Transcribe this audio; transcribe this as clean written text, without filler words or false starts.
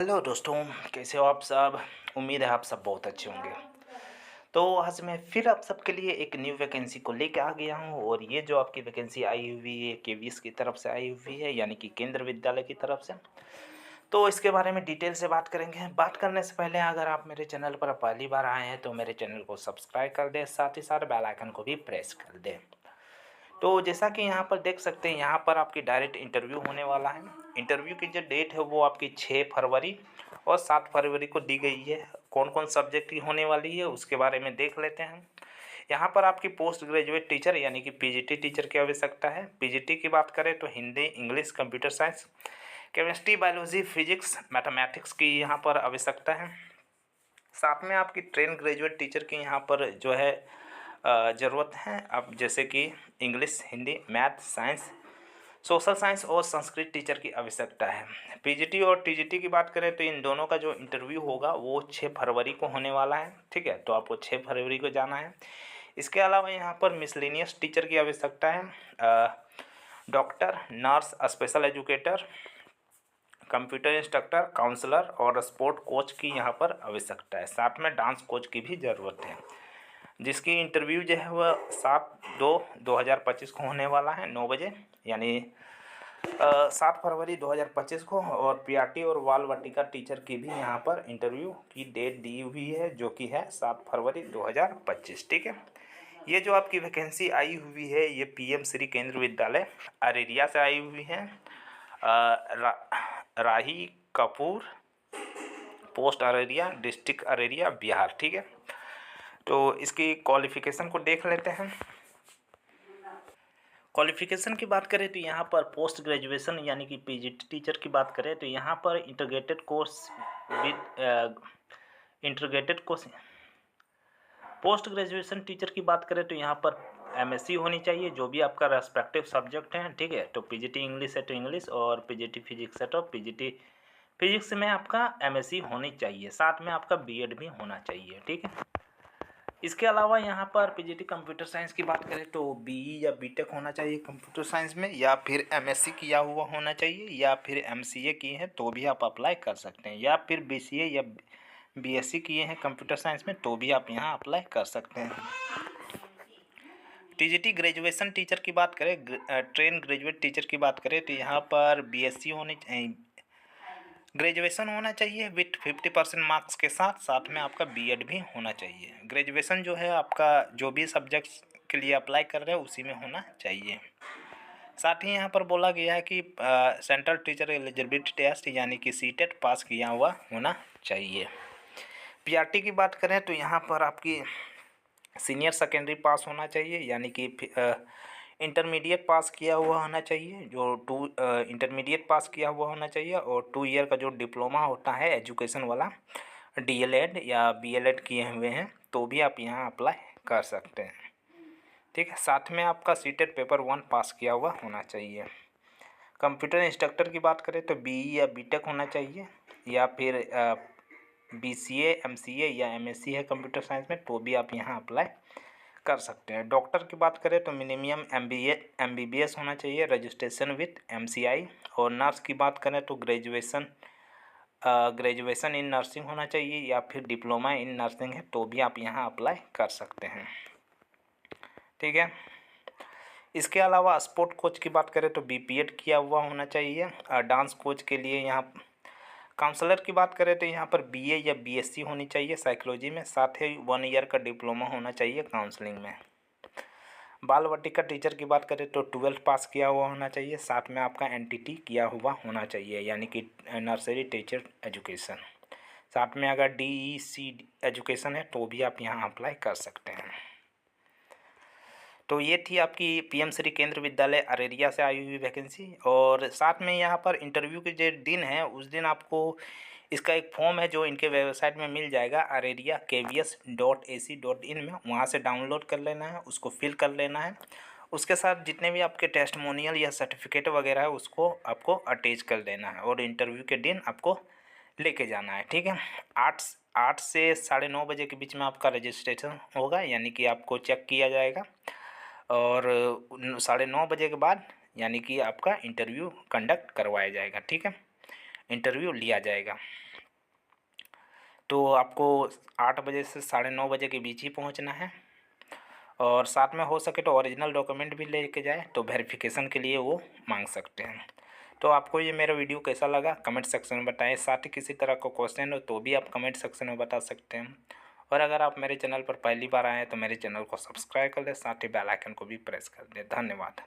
Hello दोस्तों, कैसे हो आप सब। उम्मीद है आप सब बहुत अच्छे होंगे। तो आज मैं फिर आप सबके लिए एक न्यू वैकेंसी को लेके आ गया हूँ और ये जो आपकी वैकेंसी आई हुई है केवीएस की तरफ से आई हुई है, यानी कि केंद्र विद्यालय की तरफ से। तो इसके बारे में डिटेल से बात करेंगे। बात करने से पहले अगर आप मेरे चैनल पर पहली बार आए हैं तो मेरे चैनल को सब्सक्राइब कर दें, साथ ही साथ बेल आइकन को भी प्रेस कर दें। तो जैसा कि यहाँ पर देख सकते हैं, यहाँ पर आपकी डायरेक्ट इंटरव्यू होने वाला है। इंटरव्यू की जो डेट है वो आपकी 6 फरवरी और 7 फरवरी को दी गई है। कौन कौन सब्जेक्ट की होने वाली है उसके बारे में देख लेते हैं। यहाँ पर आपकी पोस्ट ग्रेजुएट टीचर यानी कि पीजीटी टीचर की आवश्यकता है। पीजीटी की बात करें तो Hindi, English, computer science, chemistry, biology, physics, mathematics की यहाँ पर आवश्यकता है। साथ में आपकी ट्रेन ग्रेजुएट टीचर की यहाँ पर जो है ज़रूरत है। अब जैसे कि English, Hindi, math, science, social science और संस्कृत टीचर की आवश्यकता है। पीजीटी और टीजीटी की बात करें तो इन दोनों का जो इंटरव्यू होगा वो 6 फरवरी को होने वाला है। ठीक है, तो आपको 6 फरवरी को जाना है। इसके अलावा यहाँ पर मिसलेनियस टीचर की आवश्यकता है। Doctor, nurse, special educator, computer instructor, counsellor और स्पोर्ट कोच की यहाँ पर आवश्यकता है। साथ में डांस कोच की भी ज़रूरत है, जिसकी इंटरव्यू जो है वह 7/2/2025 को होने वाला है 9 बजे, यानी 7 फरवरी 2025 को। और पीआरटी और बाल वाटिका टीचर की भी यहाँ पर इंटरव्यू की डेट दी हुई है, जो कि है 7 फरवरी 2025। ठीक है, ये जो आपकी वैकेंसी आई हुई है ये पीएम श्री केंद्र विद्यालय अरेरिया से आई हुई है। राही कपूर, पोस्ट अरेरिया, डिस्ट्रिक्ट अरेरिया, बिहार। ठीक है, तो इसकी क्वालिफ़िकेशन को देख लेते हैं। क्वालिफ़िकेशन की बात करें तो यहाँ पर पोस्ट ग्रेजुएशन यानी कि पीजीटी टीचर की बात करें तो यहाँ पर integrated course with integrated course. Post graduation teacher की बात करें तो यहाँ पर एमएससी होनी चाहिए, जो भी आपका रेस्पेक्टिव सब्जेक्ट है। ठीक है, तो पीजीटी इंग्लिश है तो इंग्लिश, और पीजीटी फिजिक्स है तो पीजीटी फिजिक्स में आपका एमएससी होनी चाहिए। साथ में आपका बीएड भी होना चाहिए। ठीक है, इसके अलावा यहाँ पर पीजीटी कंप्यूटर साइंस की बात करें तो बीई या बीटेक होना चाहिए कंप्यूटर साइंस में, या फिर एमएससी किया हुआ होना चाहिए, या फिर एमसीए किए हैं तो भी आप अप्लाई कर सकते हैं, या फिर बीसीए या बीएससी किए हैं कंप्यूटर साइंस में तो भी आप यहाँ अप्लाई कर सकते हैं। टीजीटी ग्रेजुएशन टीचर की बात करें, ट्रेन ग्रेजुएट टीचर की बात करें तो यहाँ पर बीएससी होनी ग्रेजुएशन होना चाहिए विथ 50% मार्क्स के साथ। साथ में आपका बीएड भी होना चाहिए। ग्रेजुएशन जो है आपका जो भी सब्जेक्ट्स के लिए अप्लाई कर रहे हैं उसी में होना चाहिए। साथ ही यहाँ पर बोला गया है कि सेंट्रल टीचर एलिजिबिलिटी टेस्ट यानी कि सीटेट पास किया हुआ होना चाहिए। पीआरटी की बात करें तो यहाँ पर आपकी सीनियर सेकेंडरी पास होना चाहिए, यानी कि इंटरमीडिएट पास किया हुआ होना चाहिए, जो इंटरमीडिएट पास किया हुआ होना चाहिए, और 2 ईयर का जो डिप्लोमा होता है एजुकेशन वाला, डीएलएड या बीएलएड किए हुए हैं तो भी आप यहाँ अप्लाई कर सकते हैं। ठीक है, साथ में आपका सीटेट पेपर 1 पास किया हुआ होना चाहिए। कंप्यूटर इंस्ट्रक्टर की बात करें तो बीई या बीटेक होना चाहिए, या फिर बीसीए, एमसीए या एमएससी है कंप्यूटर साइंस में तो भी आप यहाँ अप्लाई कर सकते हैं। डॉक्टर की बात करें तो मिनिमम एमबीबीएस होना चाहिए, रजिस्ट्रेशन विथ एमसीआई। और नर्स की बात करें तो ग्रेजुएशन इन नर्सिंग होना चाहिए, या फिर डिप्लोमा इन नर्सिंग है तो भी आप यहाँ अप्लाई कर सकते हैं। ठीक है, इसके अलावा स्पोर्ट कोच की बात करें तो बीपीएड किया हुआ होना चाहिए। डांस कोच के लिए यहाँ काउंसलर की बात करें तो यहाँ पर बीए या बीएससी होनी चाहिए साइकोलॉजी में, साथ ही 1 ईयर का डिप्लोमा होना चाहिए काउंसलिंग में। बाल वाटिका टीचर की बात करें तो 12th पास किया हुआ होना चाहिए, साथ में आपका एनटीटी किया हुआ होना चाहिए, यानी कि नर्सरी टीचर एजुकेशन। साथ में अगर डीईसी एजुकेशन है तो भी आप यहाँ अप्लाई कर सकते हैं। तो ये थी आपकी पीएम श्री केंद्र विद्यालय अरेरिया से आई हुई वैकेंसी। और साथ में यहाँ पर इंटरव्यू के जो दिन है उस दिन आपको इसका एक फॉर्म है जो इनके वेबसाइट में मिल जाएगा, areriakvs.ac.in में, वहाँ से डाउनलोड कर लेना है, उसको फिल कर लेना है। उसके साथ जितने भी आपके टेस्टिमोनियल या सर्टिफिकेट वगैरह है उसको आपको अटैच कर देना है, और इंटरव्यू के दिन आपको लेके जाना है। ठीक है, 8 से 9:30 बजे के बीच में आपका रजिस्ट्रेशन होगा, यानी कि आपको चेक किया जाएगा, और 9:30 बजे के बाद यानी कि आपका इंटरव्यू कंडक्ट करवाया जाएगा। ठीक है, इंटरव्यू लिया जाएगा। तो आपको 8 बजे से 9:30 बजे के बीच ही पहुंचना है, और साथ में हो सके तो ओरिजिनल डॉक्यूमेंट भी लेके जाए, तो वेरिफिकेशन के लिए वो मांग सकते हैं। तो आपको ये मेरा वीडियो कैसा लगा कमेंट सेक्शन में बताएं। साथ ही किसी तरह का क्वेश्चन हो तो भी आप कमेंट सेक्शन में बता सकते हैं। और अगर आप मेरे चैनल पर पहली बार आए हैं तो मेरे चैनल को सब्सक्राइब कर लें, साथ ही बेल आइकन को भी प्रेस कर दें। धन्यवाद।